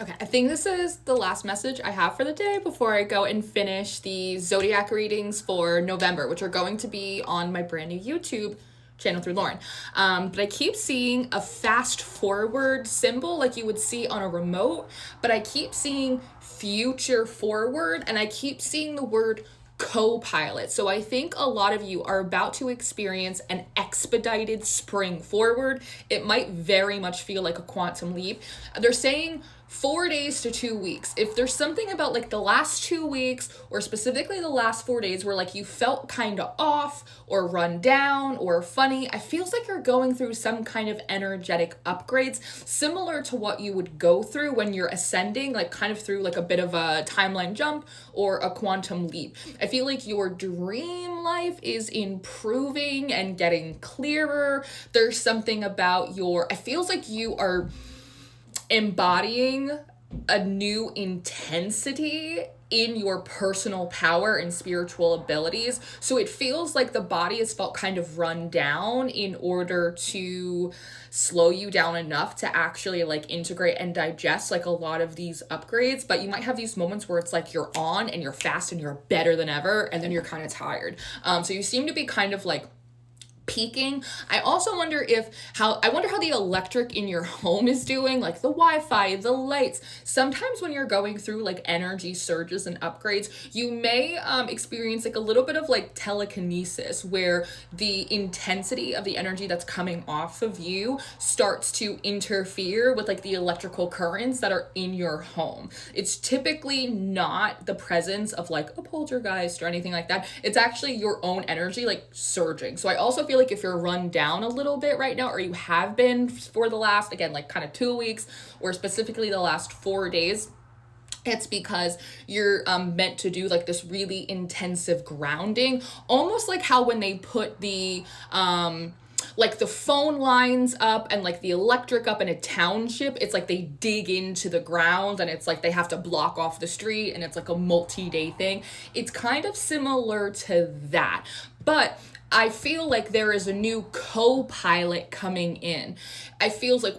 Okay, I think this is the last message I have for the day before I go and finish the zodiac readings for November, which are going to be on my brand new YouTube channel through Lauren. But I keep seeing a fast forward symbol like you would see on a remote, but I keep seeing future forward, and I keep seeing the word co-pilot. So I think a lot of you are about to experience an expedited spring forward. It might very much feel like a quantum leap. They're saying 4 days to 2 weeks. If there's something about like the last 2 weeks or specifically the last 4 days where like you felt kind of off or run down or funny, I feels like you're going through some kind of energetic upgrades similar to what you would go through when you're ascending, like kind of through like a bit of a timeline jump or a quantum leap. I feel like your dream life is improving and getting clearer. There's something about it feels like you are embodying a new intensity in your personal power and spiritual abilities. So it feels like the body has felt kind of run down in order to slow you down enough to actually like integrate and digest like a lot of these upgrades. But you might have these moments where it's like you're on and you're fast and you're better than ever, and then you're kind of tired. So you seem to be kind of like peaking. I also wonder how the electric in your home is doing, like the Wi-Fi, the lights. Sometimes when you're going through like energy surges and upgrades, you may experience like a little bit of like telekinesis where the intensity of the energy that's coming off of you starts to interfere with like the electrical currents that are in your home. It's typically not the presence of like a poltergeist or anything like that. It's actually your own energy like surging. So I also feel like if you're run down a little bit right now, or you have been for the last, again, like kind of 2 weeks, or specifically the last 4 days, it's because you're meant to do like this really intensive grounding, almost like how when they put the like the phone lines up and like the electric up in a township, it's like they dig into the ground and it's like they have to block off the street and it's like a multi-day thing. It's kind of similar to that, but I feel like there is a new co-pilot coming in. I feels like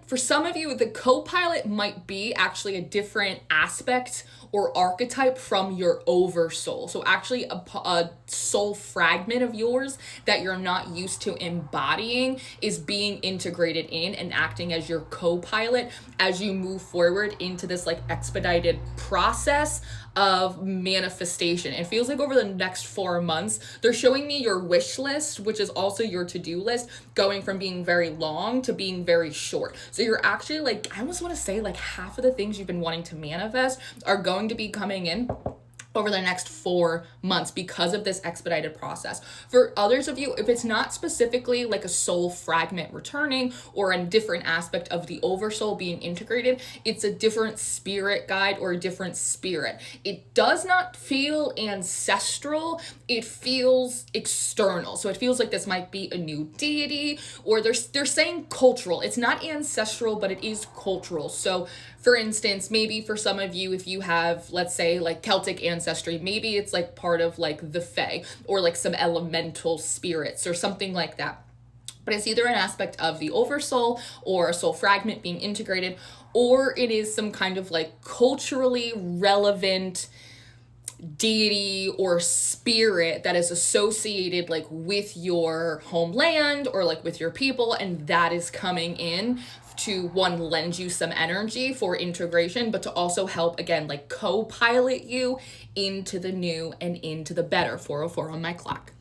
for some of you, the co-pilot might be actually a different aspect or archetype from your oversoul. So actually a soul fragment of yours that you're not used to embodying is being integrated in and acting as your co-pilot as you move forward into this like expedited process of manifestation. It feels like over the next 4 months, they're showing me your wish list, which is also your to-do list, going from being very long to being very short. So you're actually like, I almost want to say like half of the things you've been wanting to manifest are going to be coming in over the next 4 months because of this expedited process. For others of you, if it's not specifically like a soul fragment returning or a different aspect of the oversoul being integrated, it's a different spirit guide or a different spirit. It does not feel ancestral, it feels external. So it feels like this might be a new deity, or they're saying cultural. It's not ancestral, but it is cultural. So for instance, maybe for some of you, if you have, let's say, like Celtic ancestry, maybe it's like part of like the Fae or like some elemental spirits or something like that. But it's either an aspect of the oversoul or a soul fragment being integrated, or it is some kind of like culturally relevant deity or spirit that is associated like with your homeland or like with your people, and that is coming in to lend you some energy for integration, but to also help again like co-pilot you into the new and into the better. 404 on my clock.